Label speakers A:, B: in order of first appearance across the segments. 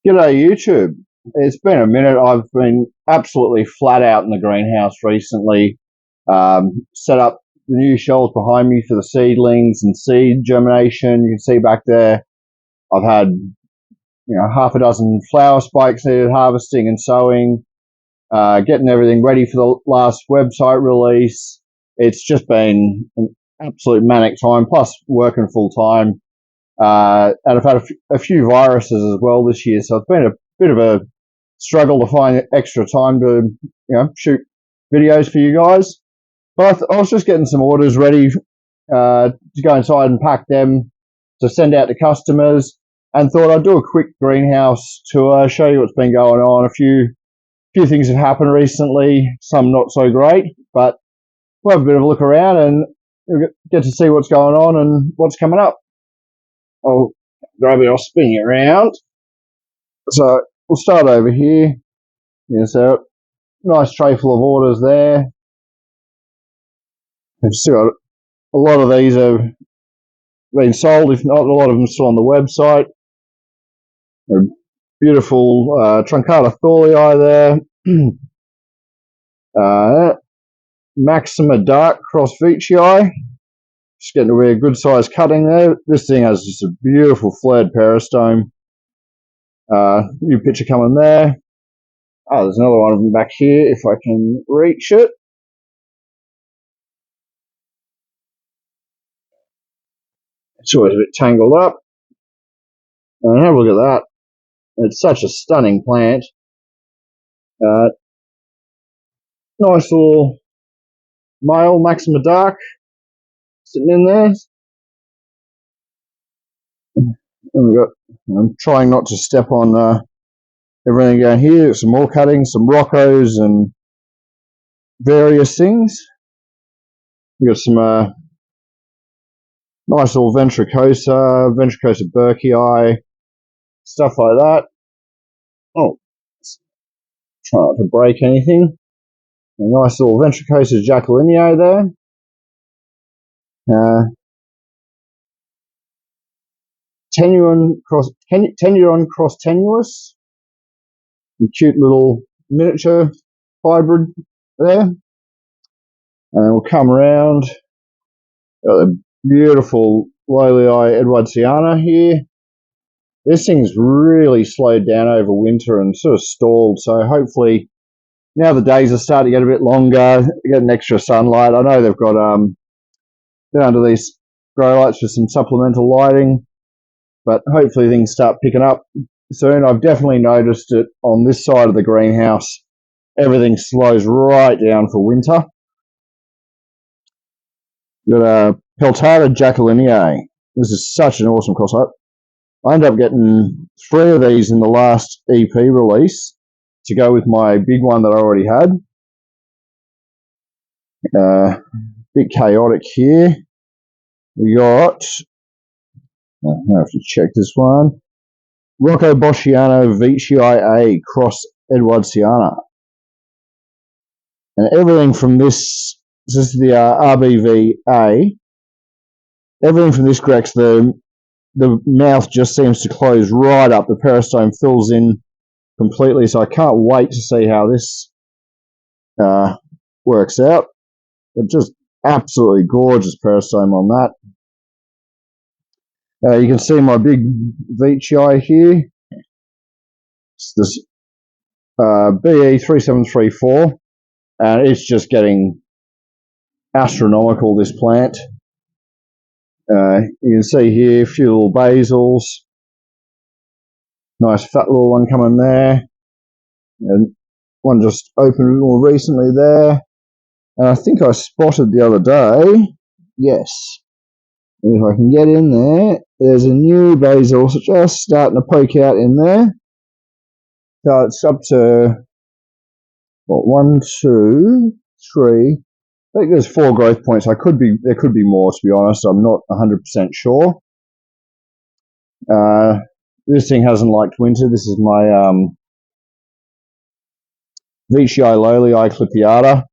A: G'day YouTube. It's been a minute. I've been absolutely flat out in the greenhouse recently. Set up the new shelves behind me for the seedlings and seed germination. You can see back there, I've had half a dozen flower spikes needed harvesting and sowing. Getting everything ready for the last website release. It's just been an absolute manic time, plus working full time. And I've had a few viruses as well this year, so it's been a bit of a struggle to find extra time to shoot videos for you guys. But I was just getting some orders ready to go inside and pack them to send out to customers, and thought I'd do a quick greenhouse tour, show you what's been going on. A few things have happened recently, some not so great, but we'll have a bit of a look around and get to see what's going on and what's coming up. I'll grab it, I'll spin it around. So we'll start over here. So nice tray full of orders there. I've still got a lot of these have been sold, if not a lot of them still on the website. A beautiful truncata thorlei there. Maxima dark cross veitchii. Just getting to be a good size cutting there. This thing has just a beautiful flared peristome. New picture coming there. Oh, there's another one of them back here if I can reach it. It's always a bit tangled up. And have a look at that. It's such a stunning plant. Nice little male Maxima dark sitting in there. And I'm trying not to step on everything down here. Some more cuttings, some Roccos and various things. We've got some nice little ventricosa burkii, stuff like that. Oh, try not to break anything. A nice little ventricosa jacquelinei there. Tenuron cross tenuous. A cute little miniature hybrid there. And we'll come around. Got a beautiful Lowlii edwardsiana here. This thing's really slowed down over winter and sort of stalled, so hopefully now the days are starting to get a bit longer, getting extra sunlight. I know they've got they're under these grow lights for some supplemental lighting, but hopefully things start picking up soon. I've definitely noticed it on this side of the greenhouse. Everything slows right down for winter. Got a peltata jacquelinei. This is such an awesome cross. I ended up getting 3 of these in the last EP release to go with my big one that I already had. Bit chaotic here. We got, I have to check this one, Rocco Boschiano veitchii A cross edwardsiana. And everything from this is the RBVA, everything from this Grex, the mouth just seems to close right up. The peristome fills in completely, so I can't wait to see how this works out. But just absolutely gorgeous peristome on that. You can see my big veitchii here. It's this BE3734, and it's just getting astronomical, this plant. You can see here a few little basils. Nice fat little one coming there. And one just opened more recently there. And I think I spotted the other day, yes, and if I can get in there, there's a new basil just starting to poke out in there. So it's up to, what, 1, 2, 3, I think there's 4 growth points. There could be more, to be honest. I'm not 100% sure. This thing hasn't liked winter. This is my veitchii Lowlii clipiata.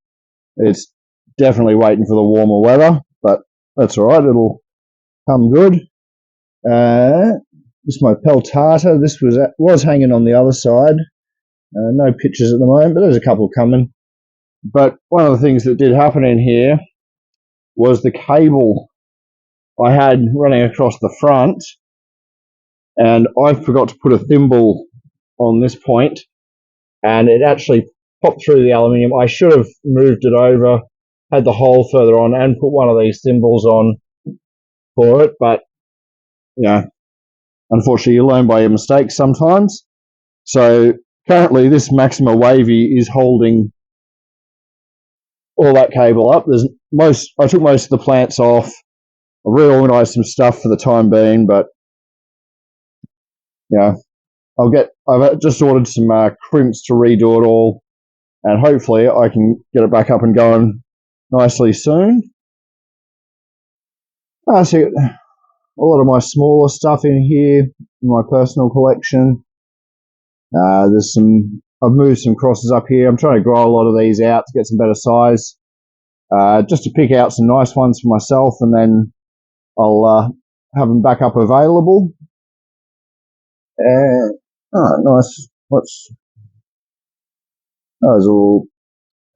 A: It's definitely waiting for the warmer weather, but that's all right. It'll come good. This is my peltata. This was hanging on the other side. No pictures at the moment, but there's a couple coming. But one of the things that did happen in here was the cable I had running across the front, and I forgot to put a thimble on this point, and it actually popped through the aluminium. I should have moved it over, had the hole further on, and put one of these thimbles on for it, but unfortunately you learn by your mistakes sometimes. So currently this Maxima Wavy is holding all that cable up. I took most of the plants off. I reorganized some stuff for the time being, but I've just ordered some crimps to redo it all, and hopefully I can get it back up and going nicely soon. I see a lot of my smaller stuff in here in my personal collection. I've moved some crosses up here. I'm trying to grow a lot of these out to get some better size, just to pick out some nice ones for myself, and then I'll have them back up available. Nice. There's a little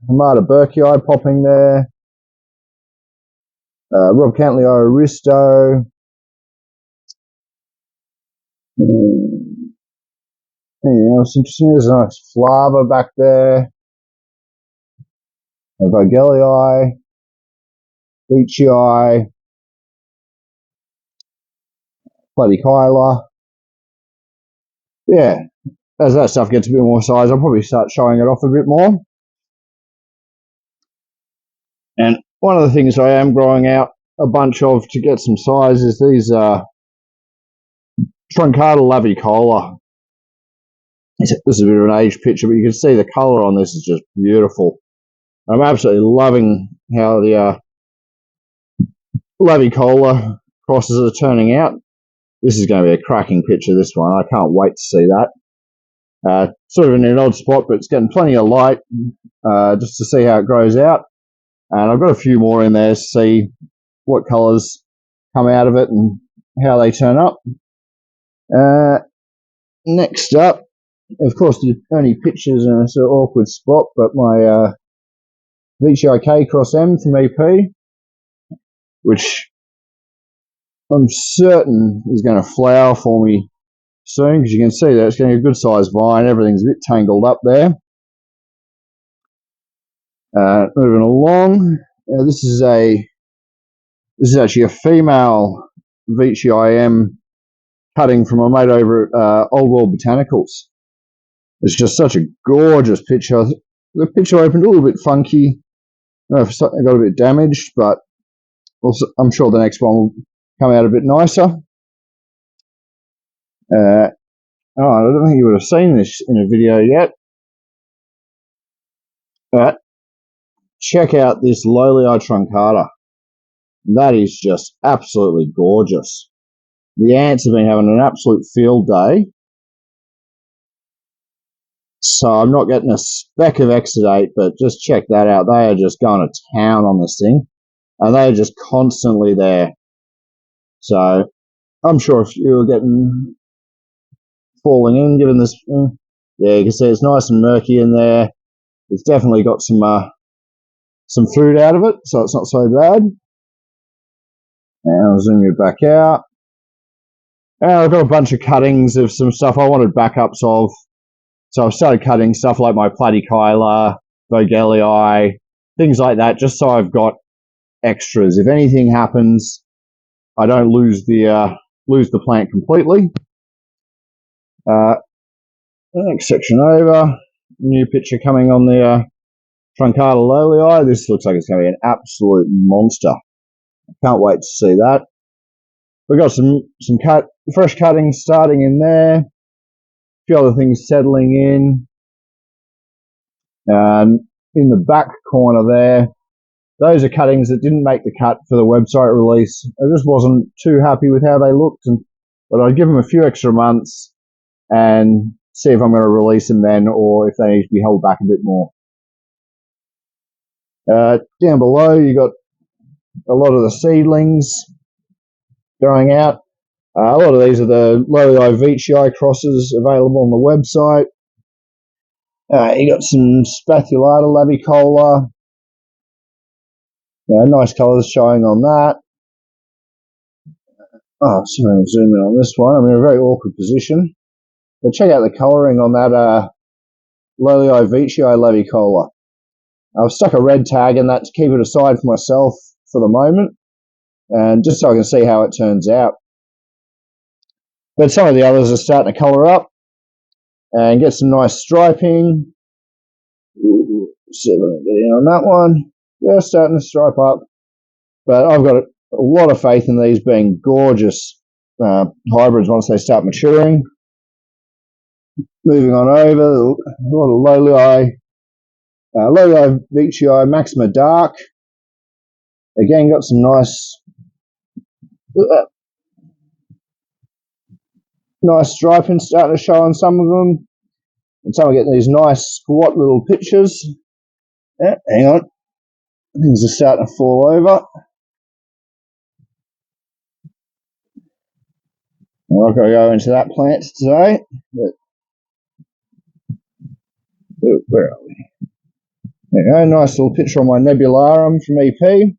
A: Hamada Berkei popping there. Rob Cantley Aristo. Anything else interesting? There's a nice Flava back there. Vogelii, Beechii, Platykyla. Yeah, as that stuff gets a bit more size, I'll probably start showing it off a bit more. And one of the things I am growing out a bunch of to get some size is these Truncata lavicola. This is a bit of an aged picture, but you can see the colour on this is just beautiful. I'm absolutely loving how the lavicola crosses are turning out. This is going to be a cracking picture, this one. I can't wait to see that. Sort of in an odd spot, but it's getting plenty of light just to see how it grows out. And I've got a few more in there to see what colours come out of it and how they turn up. Next up, of course, the only pictures in a sort of awkward spot, but my Veitchii K Cross M from EP, which I'm certain is going to flower for me soon, because you can see that it's getting a good sized vine. Everything's a bit tangled up there. Moving along, this is actually a female Veitchii M cutting from a mate over at Old World Botanicals. It's just such a gorgeous picture. The picture opened a little bit funky. I don't know if something got a bit damaged, but also, I'm sure the next one will come out a bit nicer. I don't think you would have seen this in a video yet. But check out this Lolii truncata. That is just absolutely gorgeous. The ants have been having an absolute field day. So I'm not getting a speck of exudate, but just check that out. They are just going to town on this thing. And they are just constantly there. So I'm sure if you were getting falling in, given this, yeah, you can see it's nice and murky in there. It's definitely got some food out of it, so it's not so bad. And I'll zoom you back out. And I've got a bunch of cuttings of some stuff I wanted backups of. So I've started cutting stuff like my Platykyla, Vogelii, things like that, just so I've got extras. If anything happens, I don't lose the plant completely. The next section over, new picture coming on the Truncata Lolii. This looks like it's going to be an absolute monster. I can't wait to see that. We've got some fresh cuttings starting in there. A few other things settling in. And in the back corner there, those are cuttings that didn't make the cut for the website release. I just wasn't too happy with how they looked, but I'd give them a few extra months and see if I'm going to release them then, or if they need to be held back a bit more. Down below, you got a lot of the seedlings going out. A lot of these are the Lolii veitchii crosses available on the website. You got some Spathulata lavicola. Nice colours showing on that. So I'm zoom in on this one. I'm in a very awkward position. But check out the colouring on that Lolii veitchii lavicola. I've stuck a red tag in that to keep it aside for myself for the moment, and just so I can see how it turns out. But some of the others are starting to colour up and get some nice striping. See if I can get in on that one. Yeah, starting to stripe up. But I've got a lot of faith in these being gorgeous hybrids once they start maturing. Moving on over, a lot of Lolii veitchii Maxima Dark. Again, got some nice striping starting to show on some of them. And some are getting these nice squat little pitches. Hang on. Things are starting to fall over. I'm not going to go into that plant today. But where are we? There you go. Nice little picture on my Nebularum from EP.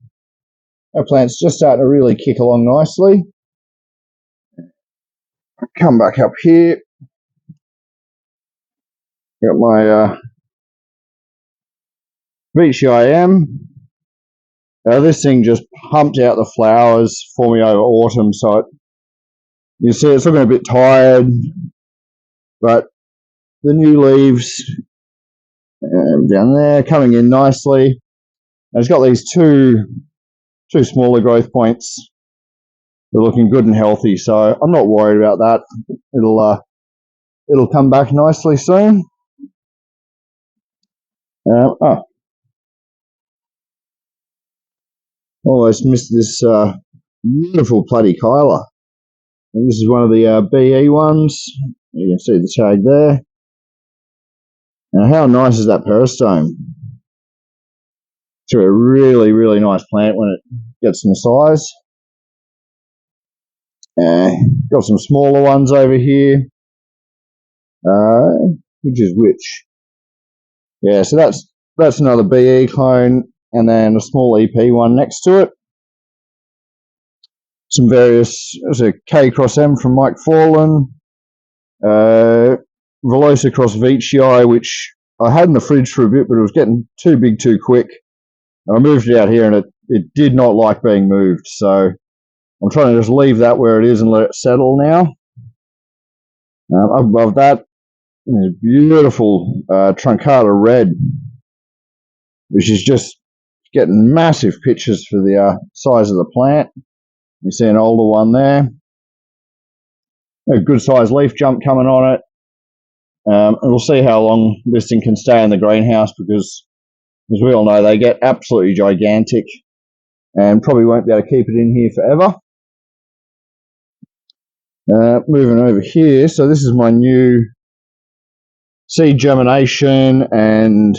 A: That plant's just starting to really kick along nicely. Come back up here. Got my veitchii. This thing just pumped out the flowers for me over autumn, so you see it's looking a bit tired, but the new leaves down there coming in nicely. And it's got these two smaller growth points. They're looking good and healthy, so I'm not worried about that. It'll come back nicely soon. Almost missed this beautiful platykyla. And this is one of the BE ones. You can see the tag there. Now, how nice is that peristome? It's a really, really nice plant when it gets some size. Got some smaller ones over here. Which is which? Yeah, so that's another BE clone, and then a small EP one next to it. Some various, there's a K cross M from Mike Forlan, Velosa cross veitchii, which I had in the fridge for a bit, but it was getting too big too quick. And I moved it out here, and it did not like being moved, so I'm trying to just leave that where it is and let it settle now. Up above that, beautiful Truncata Red, which is just getting massive pitches for the size of the plant. You see an older one there. A good sized leaf jump coming on it. And we'll see how long this thing can stay in the greenhouse, because as we all know, they get absolutely gigantic and probably won't be able to keep it in here forever. Moving over here, so this is my new seed germination and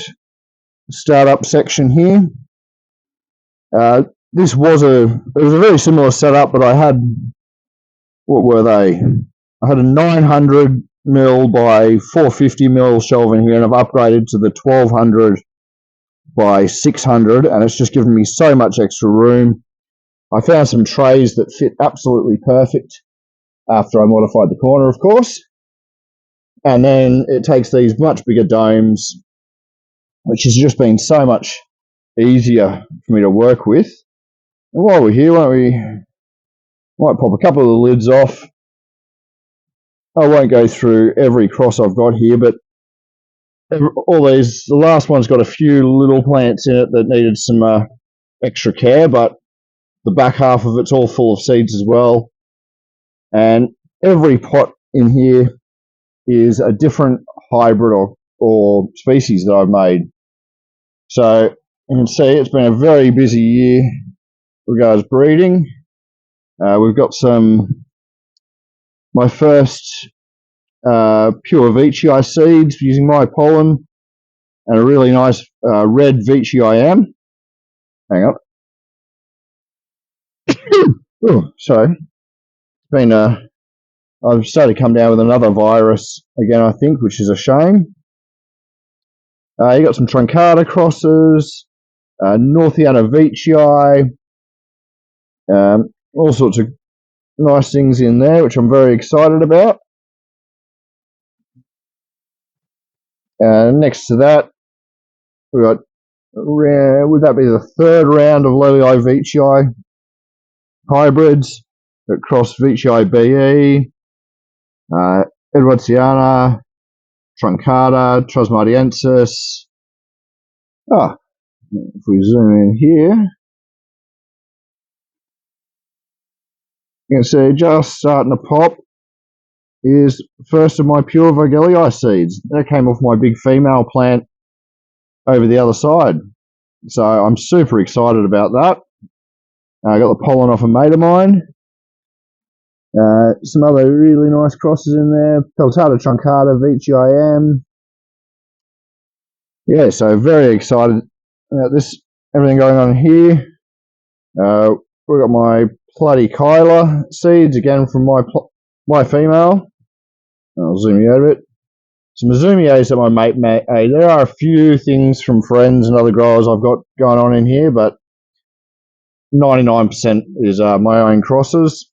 A: startup section here. This was it was a very similar setup, but I had, what were they? I had a 900 mil by 450 mil shelf in here, and I've upgraded to the 1200 by 600, and it's just given me so much extra room. I found some trays that fit absolutely perfect after I modified the corner, of course. And then it takes these much bigger domes, which has just been so much easier for me to work with. And while we're here, might pop a couple of the lids off. I won't go through every cross I've got here, but all these, the last one's got a few little plants in it that needed some extra care, but the back half of it's all full of seeds as well. And every pot in here is a different hybrid or species that I've made. So you can see it's been a very busy year regards breeding. We've got my first pure veitchii seeds using my pollen, and a really nice red veitchii. Hang on. Oh, sorry. It's been I've started to come down with another virus again, I think, which is a shame. You got some truncata crosses, Northiana veitchii, all sorts of nice things in there, which I'm very excited about. Next to that, we got, would that be the third round of Lolii veitchii hybrids that cross veitchii BE, Edwardsiana, truncata, Trosmadiensis. If we zoom in here, you can see just starting to pop is first of my pure Vogellii seeds. That came off my big female plant over the other side. So I'm super excited about that. I got the pollen off a mate of mine. Some other really nice crosses in there. Peltata truncata, veitchii. Yeah, so very excited about this, everything going on here. We've got my Platykyla seeds, again from my female. I'll zoom you out a bit. Some Azumias that my mate made. There are a few things from friends and other growers I've got going on in here, but 99% is my own crosses.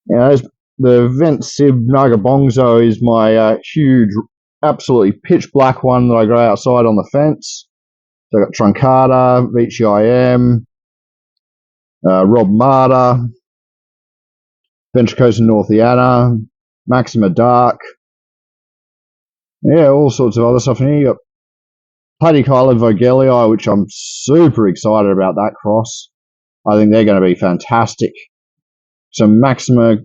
A: You know, the Vent Sib Nagabongzo is my huge, absolutely pitch black one that I grow outside on the fence. So I've got truncata, veitchii, Rob Marta, Ventricosa Northiana, Maxima Dark. Yeah, all sorts of other stuff in here. You got Platykyla Vogellii, which I'm super excited about that cross. I think they're going to be fantastic. Some Maxima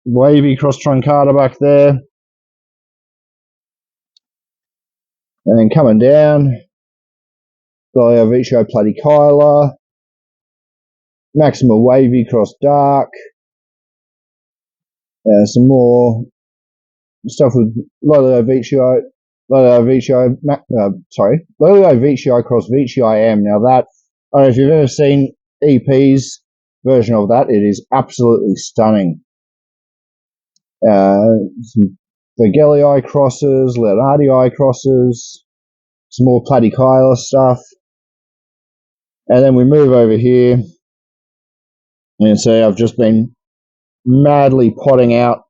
A: Wavy cross truncata back there. And then coming down, Lolii veitchii Platykyla, Maxima Wavy cross Dark. Some more stuff with Lolii veitchii cross veitchii. Now that, I don't know if you've ever seen EP's version of that, it is absolutely stunning. Some Vogellii crosses, Leonardii crosses, some more Platykyla stuff. And then we move over here and see I've just been madly potting out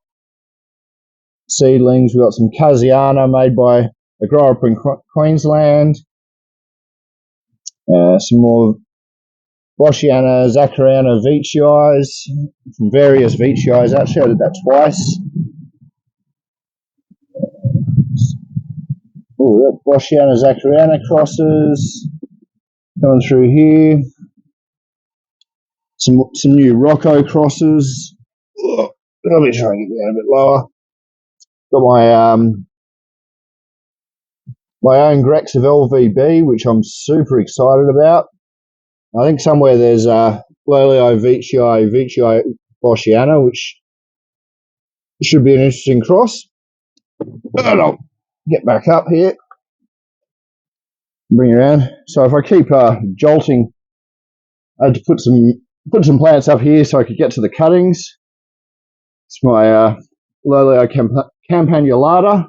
A: seedlings. We've got some Casiana made by a grower up in Queensland. Some more Boschiana, Zachariana veitchiis from various veitchiis. Actually, I did that twice. Oh, Boschiana, Zachariana crosses coming through here. Some new Rocco crosses. Let me try and get down a bit lower. Got my own Grex of LVB, which I'm super excited about. I think somewhere there's Lolii veitchii Boschiana, which should be an interesting cross. And I'll get back up here, bring it around. So if I keep jolting, I had to put some plants up here so I could get to the cuttings. It's my Lolii campanulata,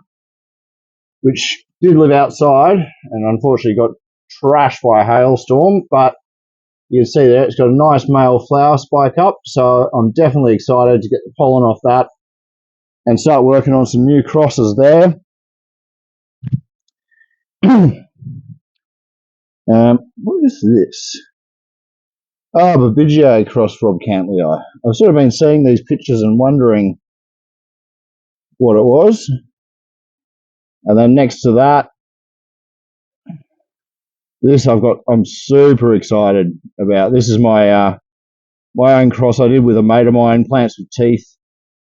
A: which did live outside and unfortunately got trashed by a hailstorm, but you can see there it's got a nice male flower spike up, so I'm definitely excited to get the pollen off that and start working on some new crosses there. What is this? Babigia cross Rob Cantley. I've sort of been seeing these pictures and wondering what it was. And then next to that, this I'm super excited about. This is my own cross I did with a mate of mine, plants with teeth.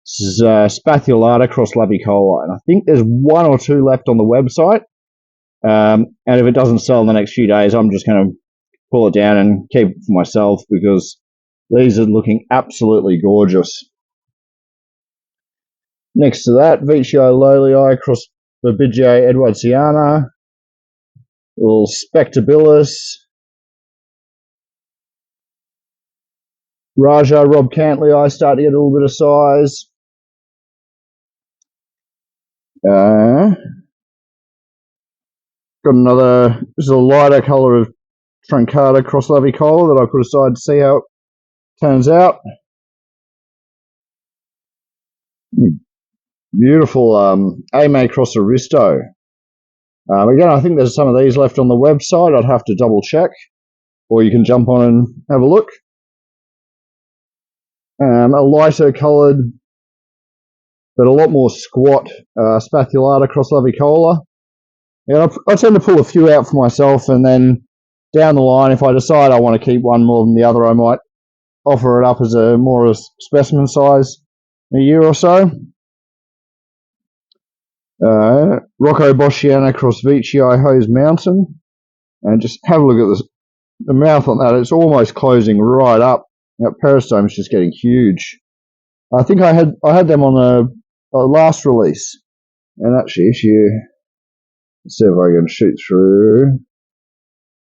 A: This is Spathulata cross Labicola, and I think there's one or two left on the website. And if it doesn't sell in the next few days, I'm just going to pull it down and keep it for myself because these are looking absolutely gorgeous. Next to that, veitchii Lolii cross Babigia Edwardsiana, little Spectabilis, Raja Rob Cantley start to get a little bit of size. Got another, this is a lighter colour of truncata cross lavicola that I put aside to see how it turns out. Beautiful Ame cross Aristo. Again, I think there's some of these left on the website. I'd have to double check, or you can jump on and have a look. A lighter coloured, but a lot more squat Spathulata cross lavicola. Yeah, I tend to pull a few out for myself, and then down the line, if I decide I want to keep one more than the other, I might offer it up as a more of a specimen size in a year or so. Rocco Boschiana cross Vicii Hose Mountain, and just have a look at this, the mouth on that. It's almost closing right up. That peristome is just getting huge. I think I had them on a last release, and actually, if you let's see if I can shoot through.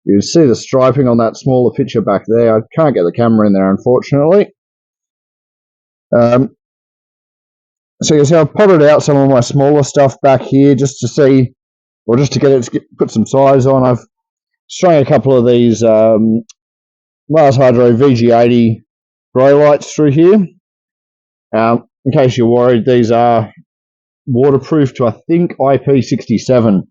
A: You can see the striping on that smaller picture back there. I can't get the camera in there, unfortunately. So you can see I've potted out some of my smaller stuff back here just to see, or just to get it to put some size on. I've strung a couple of these Mars Hydro VG80 grow lights through here. In case you're worried, these are waterproof to, I think, IP67,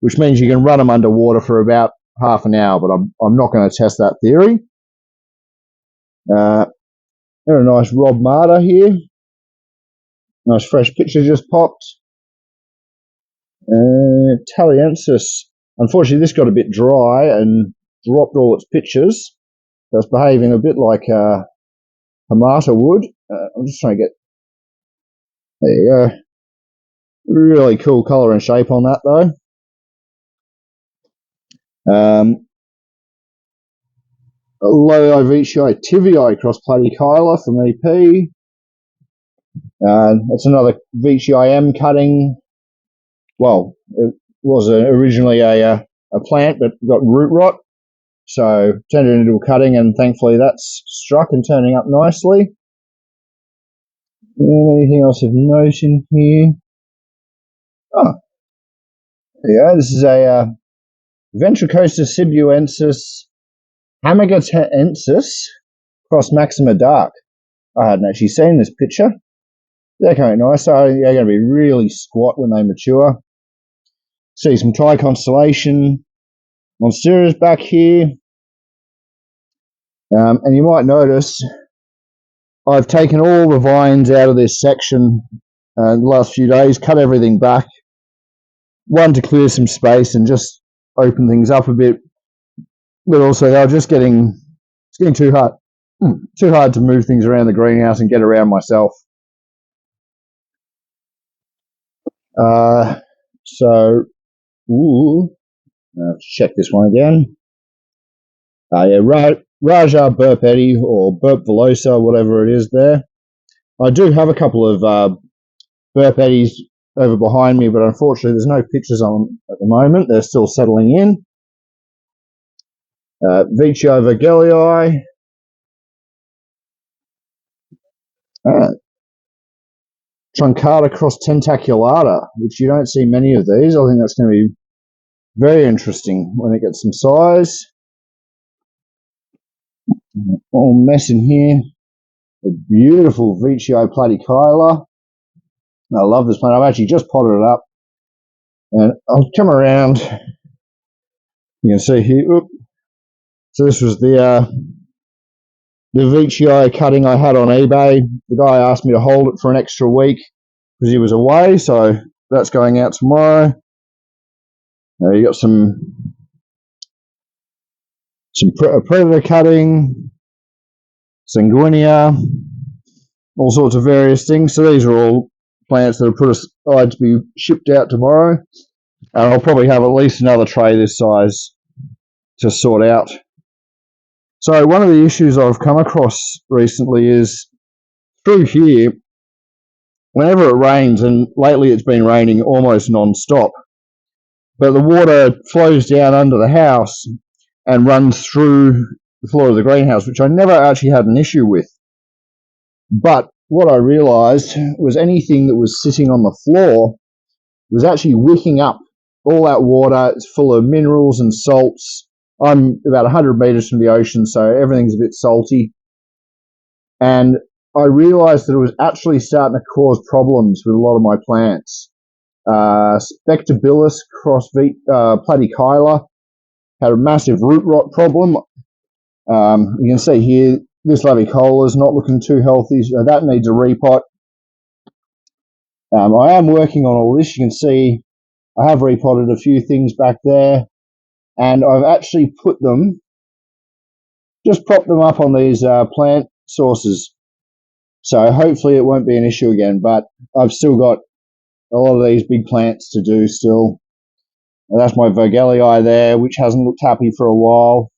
A: which means you can run them underwater for about half an hour, but I'm not going to test that theory. Got a nice Rob Marder here. Nice fresh picture just popped. Taliensis. Unfortunately, this got a bit dry and dropped all its pictures. So it's behaving a bit like Hamata would. I'm just trying to get... There you go. Really cool colour and shape on that, though. Low Vicii Tivii cross Platykyla from EP. That's another Vicii M cutting. Well, it was originally a plant, but got root rot. So turned it into a cutting, and thankfully that's struck and turning up nicely. Anything else of note in here? Oh, yeah, this is a Ventricosta sibuensis hamagetensis cross Maxima Dark. I hadn't actually seen this picture. They're coming nice. So they're going to be really squat when they mature. See some tri-constellation monsteras back here. And you might notice I've taken all the vines out of this section the last few days, cut everything back. One, to clear some space and just open things up a bit. But also they're just it's getting too hard to move things around the greenhouse and get around myself. Check this one again. Raja Burp Eddy or Burp Velosa, whatever it is there. I do have a couple of Burp Eddies over behind me, but unfortunately there's no pictures on them at the moment. They're still settling in. Vicii Vergelii. Truncata cross Tentaculata, which you don't see many of these. I think that's going to be very interesting when it gets some size. All mess in here. A beautiful Vicii Platykyla. I love this plant. I've actually just potted it up. And I'll come around. You can see here. So this was the Vicii cutting I had on eBay. The guy asked me to hold it for an extra week because he was away, so that's going out tomorrow. You got some predator cutting, sanguinea, all sorts of various things. So these are all plants that are put aside to be shipped out tomorrow, and I'll probably have at least another tray this size to sort out. So one of the issues I've come across recently is through here, whenever it rains, and lately it's been raining almost non-stop, but the water flows down under the house and runs through the floor of the greenhouse, which I never actually had an issue with. But what I realised was anything that was sitting on the floor was actually wicking up all that water. It's full of minerals and salts. I'm about 100 metres from the ocean, so everything's a bit salty. And I realised that it was actually starting to cause problems with a lot of my plants. Spectabilis cross platykyla had a massive root rot problem. You can see here, this lavicola is not looking too healthy, so that needs a repot. I am working on all this. You can see I have repotted a few things back there, and I've actually just propped them up on these plant sources. So hopefully it won't be an issue again, but I've still got a lot of these big plants to do still. And that's my Vogelii there, which hasn't looked happy for a while.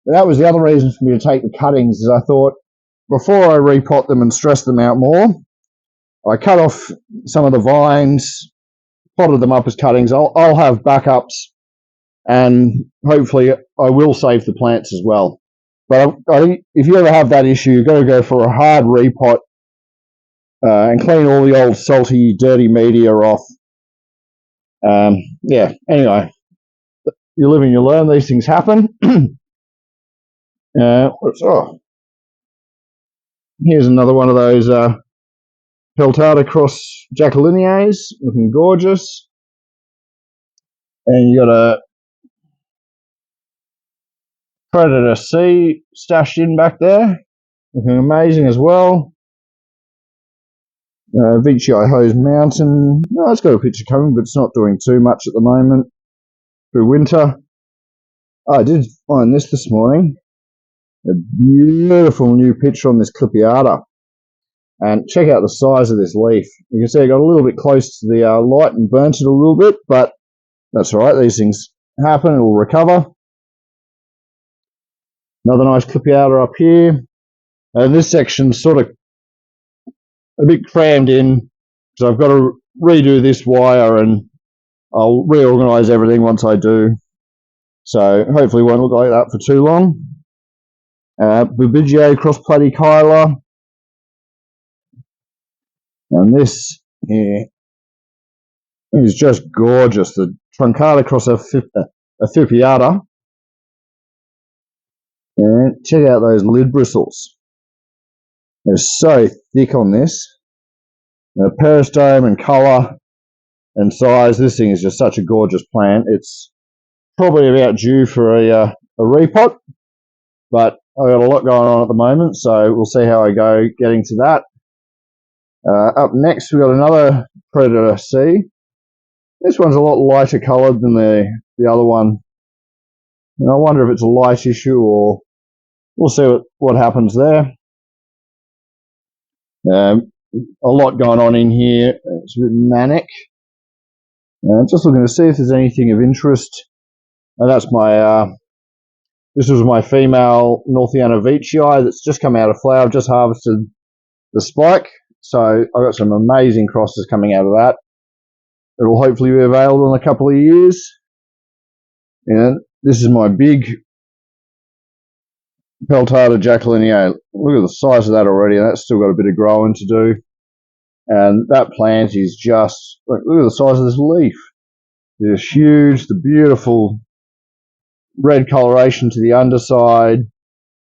A: But that was the other reason for me to take the cuttings, is I thought before I repot them and stress them out more, I cut off some of the vines, potted them up as cuttings. I'll have backups, and hopefully I will save the plants as well. But I think if you ever have that issue, you've got to go for a hard repot and clean all the old salty, dirty media off. Yeah, anyway, you live and you learn. These things happen. Here's another one of those peltata cross jacquelinias, looking gorgeous. And you got a Predator C stashed in back there, looking amazing as well. Veitchii Hose Mountain. Oh, it's got a picture coming, but it's not doing too much at the moment through winter. I did find this morning. A beautiful new picture on this Clipiata. And check out the size of this leaf. You can see I got a little bit close to the light and burnt it a little bit, but that's all right. These things happen. It will recover. Another nice Clipiata up here. And this section's sort of a bit crammed in, because I've got to redo this wire, and I'll reorganise everything once I do. So hopefully it won't look like that for too long. Bubigia cross platykyla. And this here is just gorgeous. The truncata cross Aphipiata. And check out those lid bristles. They're so thick on this. Peristome and colour and size. This thing is just such a gorgeous plant. It's probably about due for a repot, but I've got a lot going on at the moment, so we'll see how I go getting to that. Up next, we've got another Predator C. This one's a lot lighter coloured than the other one. And I wonder if it's a light issue, or we'll see what happens there. A lot going on in here. It's a bit manic. Just looking to see if there's anything of interest. That's my this was my female Northiana Veitchii that's just come out of flower. I've just harvested the spike, so I've got some amazing crosses coming out of that. It'll hopefully be available in a couple of years. And this is my big Peltata Jacquelinia. Look at the size of that already, and that's still got a bit of growing to do. And that plant is just, look at the size of this leaf. It's huge, the beautiful red coloration to the underside.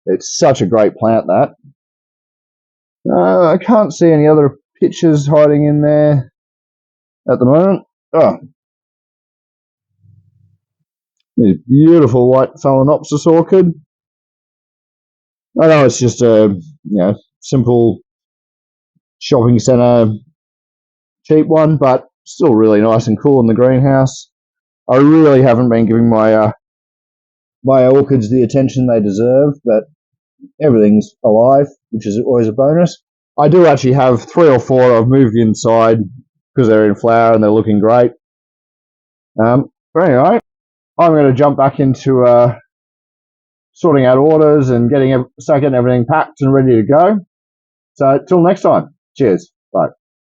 A: It's such a great plant, that. I can't see any other pictures hiding in there at the moment. Oh, this beautiful white Phalaenopsis orchid. I know it's just a simple shopping centre cheap one, but still really nice and cool in the greenhouse. I really haven't been giving my my orchids the attention they deserve, but everything's alive, which is always a bonus. I do actually have 3 or 4 I've moved inside because they're in flower and they're looking great. But anyway, I'm going to jump back into sorting out orders and start getting everything packed and ready to go. So till next time, cheers, bye.